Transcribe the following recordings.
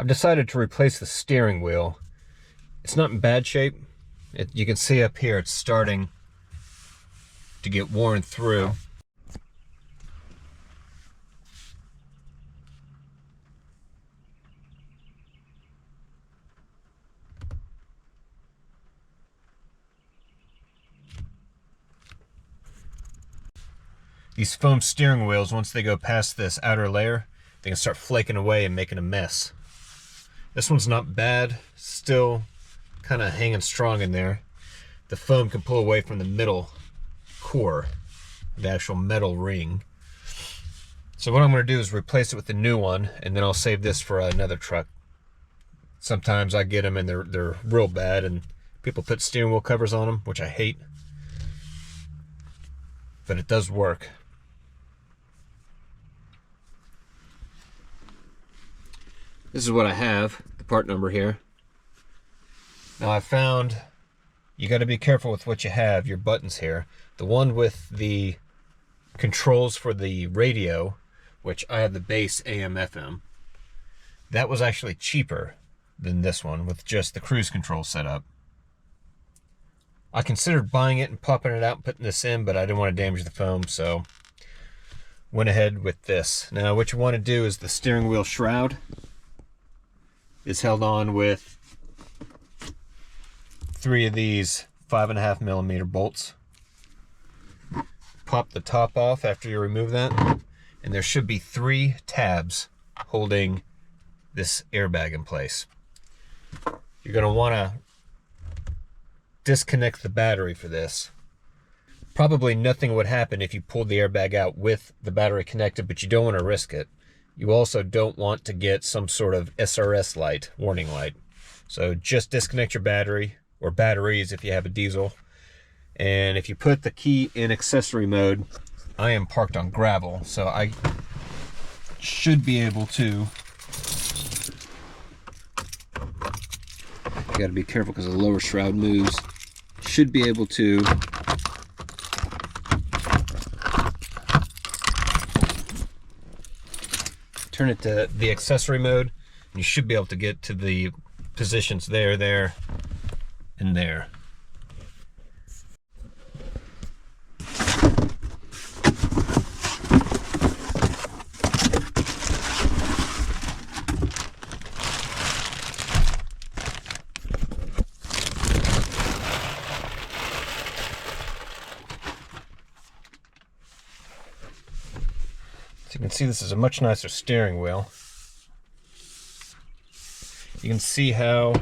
I've decided to replace the steering wheel. It's not in bad shape. You can see up here it's starting to get worn through. These foam steering wheels, once they go past this outer layer, they can start flaking away and making a mess. This one's not bad, still kind of hanging strong in there. The foam can pull away from the middle core, the actual metal ring. So what I'm going to do is replace it with the new one, and then I'll save this for another truck. Sometimes I get them and they're real bad, and people put steering wheel covers on them, which I hate. But it does work. This is what I have, the part number here. Now I found you got to be careful with what you have, your buttons here. The one with the controls for the radio, which I have the base AM FM, that was actually cheaper than this one with just the cruise control set up. I considered buying it and popping it out and putting this in, but I didn't want to damage the foam, so went ahead with this. Now what you want to do is the steering wheel shroud is held on with 3 of these 5.5mm bolts. Pop the top off after you remove that, and there should be 3 tabs holding this airbag in place. You're going to want to disconnect the battery for this. Probably nothing would happen if you pulled the airbag out with the battery connected, but you don't want to risk it. You also don't want to get some sort of SRS light, warning light. So just disconnect your battery, or batteries if you have a diesel. And if you put the key in accessory mode, I am parked on gravel, so I should be able to, you gotta be careful because the lower shroud moves, should be able to turn it to the accessory mode, and you should be able to get to the positions there, there, and there. So you can see this is a much nicer steering wheel. You can see how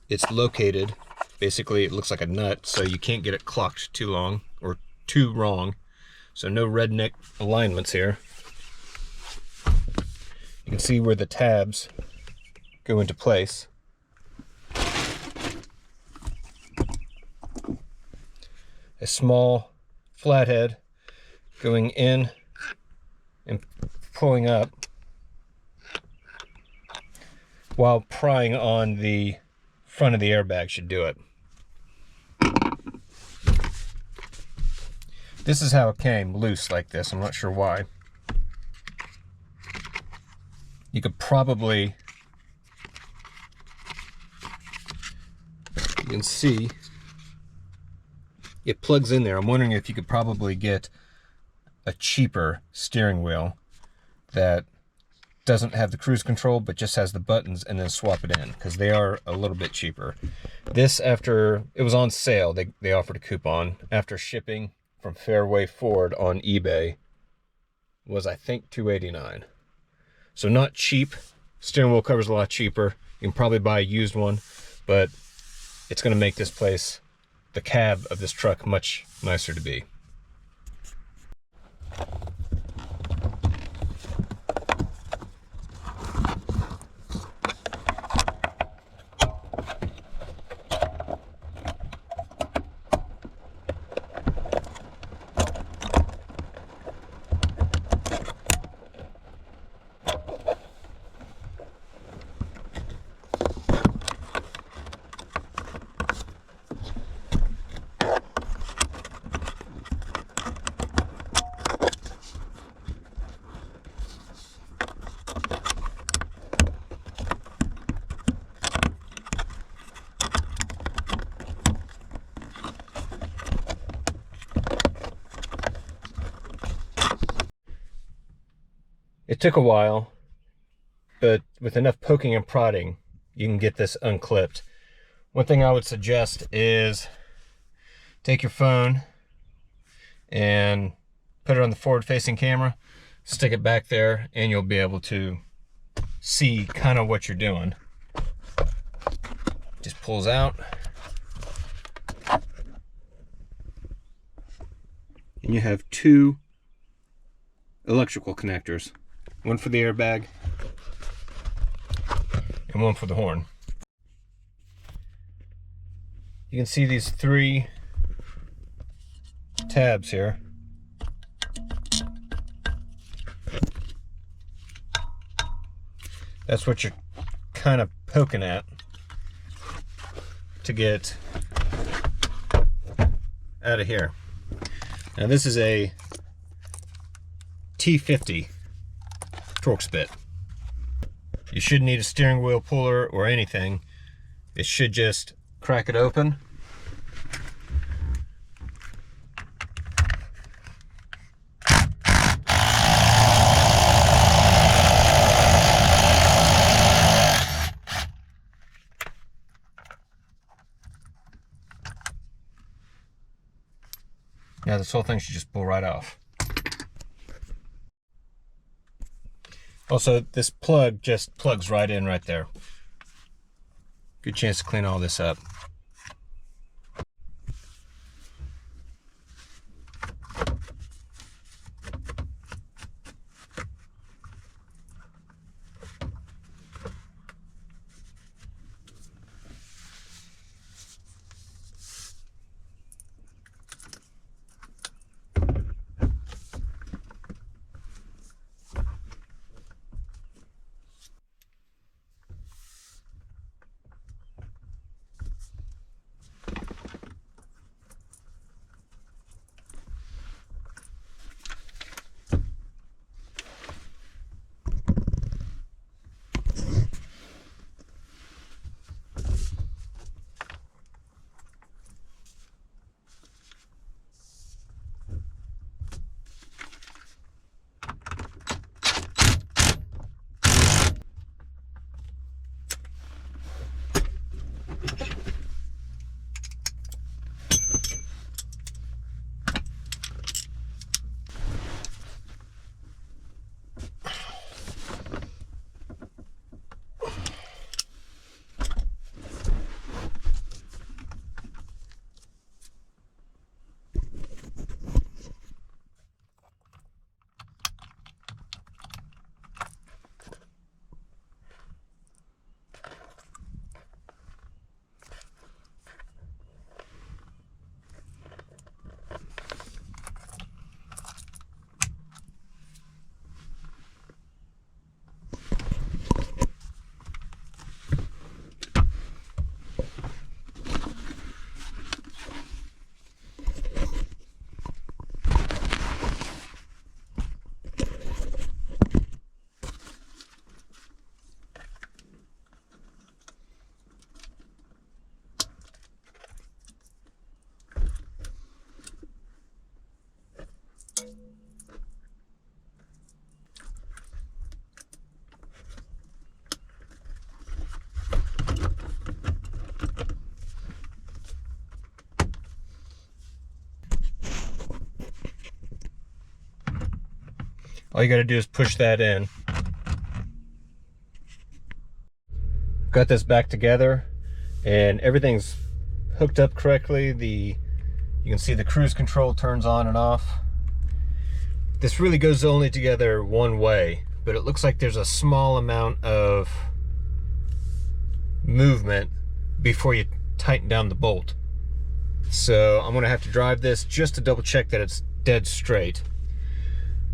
it's located. Basically, it looks like a nut, so you can't get it clocked too long or too wrong. So no redneck alignments here. You can see where the tabs go into place. A small flathead going in and pulling up while prying on the front of the airbag should do it. This is how it came, loose like this. I'm not sure why. You could probably, you can see it plugs in there. I'm wondering if you could probably get a cheaper steering wheel that doesn't have the cruise control but just has the buttons, and then swap it in, because they are a little bit cheaper. This, after it was on sale, they offered a coupon after shipping from Fairway Ford on eBay, was I think $289. So not cheap. Steering wheel cover's a lot cheaper. You can probably buy a used one, but it's going to make this place, the cab of this truck, much nicer to be. Took a while, but with enough poking and prodding, you can get this unclipped. One thing I would suggest is take your phone and put it on the forward-facing camera, stick it back there, and you'll be able to see kind of what you're doing. Just pulls out. And you have two electrical connectors. One for the airbag and one for the horn. You can see these three tabs here. That's what you're kind of poking at to get out of here. Now this is a T-50 torque spit. You shouldn't need a steering wheel puller or anything. It should just crack it open. Now this whole thing should just pull right off. Also, this plug just plugs right in right there. Good chance to clean all this up. All you gotta do is push that in. Got this back together and everything's hooked up correctly. You can see the cruise control turns on and off. This really goes only together one way, but it looks like there's a small amount of movement before you tighten down the bolt. So I'm gonna have to drive this just to double check that it's dead straight.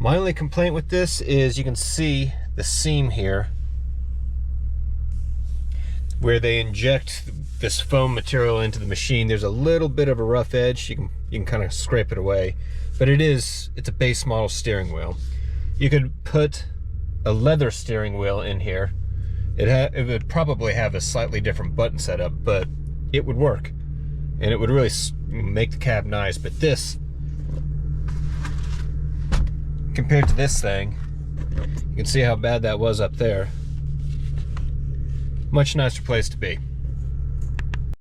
My only complaint with this is you can see the seam here where they inject this foam material into the machine. There's a little bit of a rough edge. You can kind of scrape it away, but it's a base model steering wheel. You could put a leather steering wheel in here. It would probably have a slightly different button setup, but it would work and it would really make the cab nice. But this, compared to this thing, You can see how bad that was up there. Much nicer place to be.